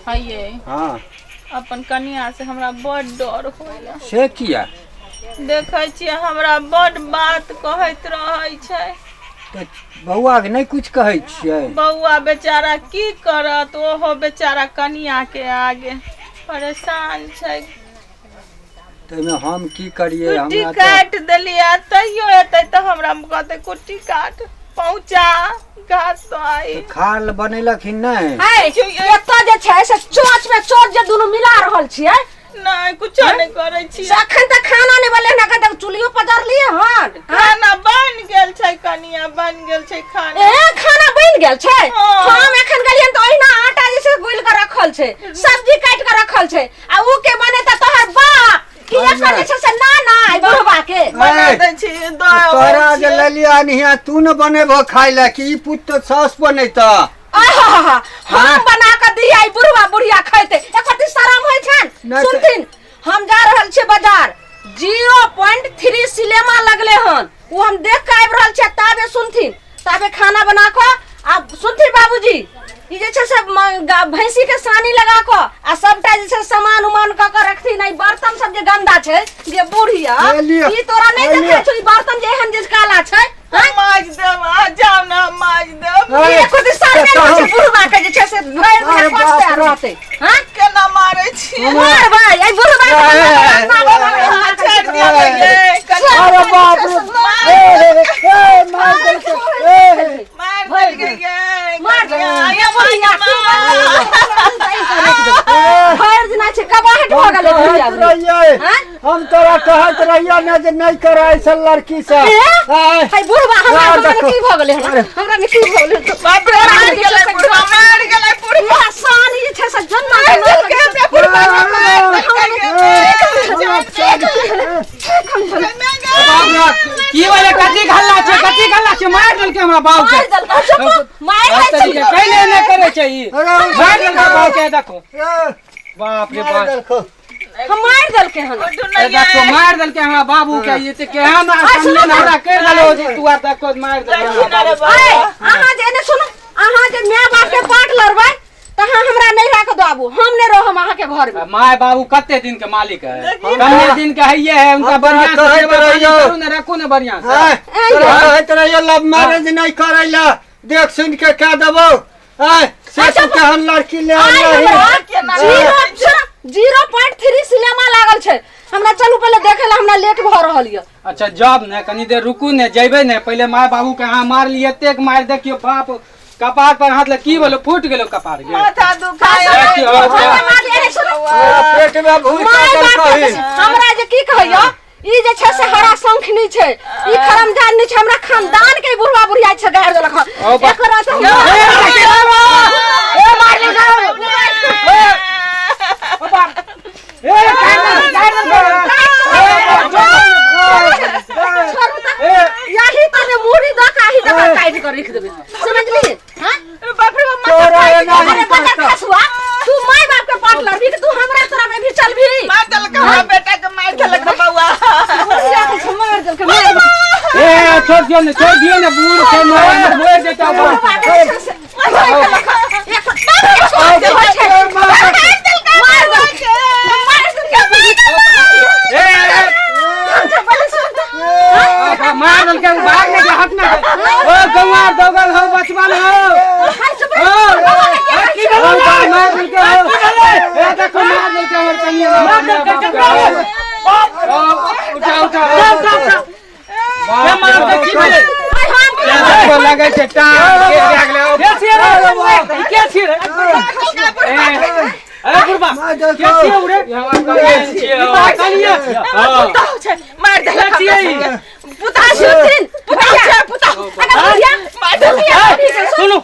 हाये हां अपन कन्या से हमरा बड़ डर होइला। से किया? देखै छियै हमरा बड़ बात कहैत रहै छै। तो बउआ के नहीं कुछ कहै छियै? बउआ बेचारा की करत, ओहो बेचारा कन्या के आगे परेशान छै। तो हम की करिए? कुट्टी काट देलिए तैयो एतै त हमरा कहते कुट्टी काट पहुंचा घास तो आई। तो खाल बनेलक ही नहीं? है एत जे छै से चोच में चोच जे दुनु मिला रहल छियै। नहीं कुछ नहीं करे छी। अखन तक खाना नहीं बनले ना कत चुलियो पजार लिए हन। खाना बन गेल छै कनिया, बन गेल छै खाना। ए खाना बन गेल छै? हम एखन गेलियन त ओहिना आटा जे छै गुल के रखल छै, सब्जी काट के रखल छै आ उ के बने त तोहर बाप किया करे छै से ना ना आई बुढ़वा के बना दे छी। तोरा जे ललिया निया तू न बनेबो खाइ ला कि पुत सास बनेता? हम बना के दिया बुढ़वा बुढ़िया खैते एकरती शरम होय छन? सुनथिन हम जा रहल छे बाजार 0.3 सिनेमा लगले हन, वो हम देख के आइब रहल छे ताबे सुनथिन ताबे खाना बना को आ सुनथिन बाबूजी ई जे छे से भैंसी के सानी लगा को आ सबटा जे छे सामान उमान क के रखती नहीं बर्तन सब जे गंदा छे जे बुढ़िया ई तोरा नहीं देखे छ ई बर्तन जे एहन जे काला छे माज देब आ जाओ ना माज देब। ये खुद सामने से बुढ़वा के जे छे से भर दिन पछते रहते हां केना मारे छी? मार भाई आई बुढ़वा छोड़ दिया ये अरे बाप रे ए मार दे मार दे ये मार दे ये बुढ़िया भर दिन छे कबाहट हो गेले बुढ़िया। हम तोरा कहत रहिया ना जे नहीं करे ऐसा लड़की से। हाय बुढ़वा हमरा की भ गेले हमरा में की भ गेले बाप रे मार गेले बुढ़वा सानी जे छे से जन्म के बुढ़वा की वाला कथी घल्ला छे मार देल के हमरा बाप के मार तरीके कैले न करे छै ई मार देल के बाप के देखो बाप रे बाप हम मार देल के हन देखो मार देल के हमरा बाबू के ये ते केहन सामने हमरा कर देलो जे तू आ देखो मार देल अहाँ जे ने सुनो अहाँ जे माय बाप के पाट लड़बै तहाँ हमरा नहीं राख दो हम ने रहो हम अहाँ के घर में। माय बाबू कते दिन के मालिक है, कन्ने दिन के हइये है, उनका बढ़िया से करू न रखू न बढ़िया से। कहत रहियो लव मैरिज नहीं करैला देख सुन के कह देबो से केहन लड़की ले आइला 0.3 सिनेमा लागल छै हमरा चलू पहले देखे ला हमरा लेट भ रहल य। अच्छा जब ने कनी देर रुकू ने जइबे ने पहले माय बाबू के हां मार लिए एतेक मार देखियो बाप कपार पर हाथ ले की बोलो फूट गेलो कपार के माथा दुखाय पेट में भूत काटल कहि हमरा जे की कहियो ई जे छै से हरा शंखनी छै ई खरमजान नै छै हमरा खानदान के बुढ़वा बुढ़िया छै गाड़ देलक एकरा त ए मार ले ओ बाप यही तने मुड़ी द काही द काट कर रख देबे समझली हां बाप रे बाप खसुआ तू माय बाप के पाट लड़बी कि तू हमरा तोरा में भी चलबी मार देल के हमरा बेटा के मार देल के बउआ मार देल के मार ए छोड़ दियो ना बूढ़ के मार देता मार दल के भाग ने हाथ ना ओ गंवार दगल हो बचवान हो की मार दल के हो ए देखो मार दल के हमर कनिया उठा मार दे की भेले को लगे छै टांग के लागले के छी रे अरे बुढ़बा के छी उरे कनिया मार देल पुता सुथिन पुता मार देल सुनो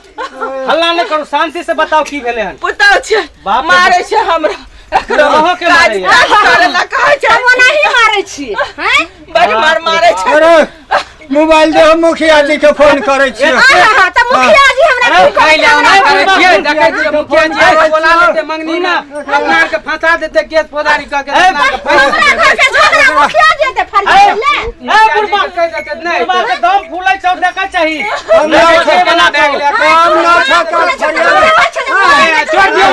हल्ला न करो शांति से बताओ की भेले हन पुता छै मारे छै हमरा अहो के मारे करे ला कहै छै हम नहीं मारे छी हैं बड़ी मारे छै। अरे मोबाइल दे हम मुखिया जी के फोन करे छी हां त मुखिया जी हमरा अरे खाई ले ना करे छी देखे छी मुखिया जी बोला लेते मंगनी ना अपना के फंसा देते केस पौधारी क के अपना के हमरा घर के झगड़ा मुखिया जी दे फरियाद ले ए बुढ़बा कह देते नहीं बुढ़बा के दम फूलै सब देखा चाहिए हम ना बना दे हम ना छका छोड़ दियो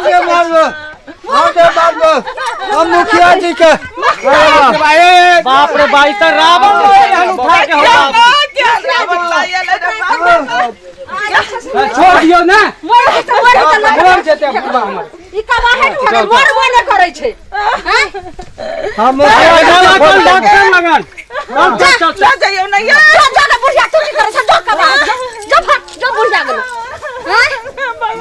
दे मारबो हम मुखिया जी के बाप रे भाई तो रावण उठा के छोड़ दियो ना मोर जेते बुढ़वा हमर ई कबाहे के मोर न करै छै हम डॉक्टर लगन जा जाइयो नहीं जा बुढ़िया तू की करे छ जो कबा जो बुढ़िया गेलो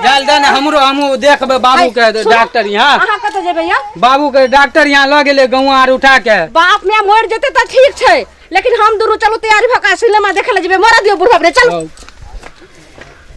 जल्दी ना हमू देखबे बाबू के डॉक्टर यहाँ अहाँ कत जेबै या बाबू के डॉक्टर यहाँ ल गेले गौआ आर उठा के बाप में मर जेते त ठीक छै लेकिन हम दुनू चलो तैयारी भका सिनेमा देखे ले जेबै मरा दियो बुढ़वा रे चल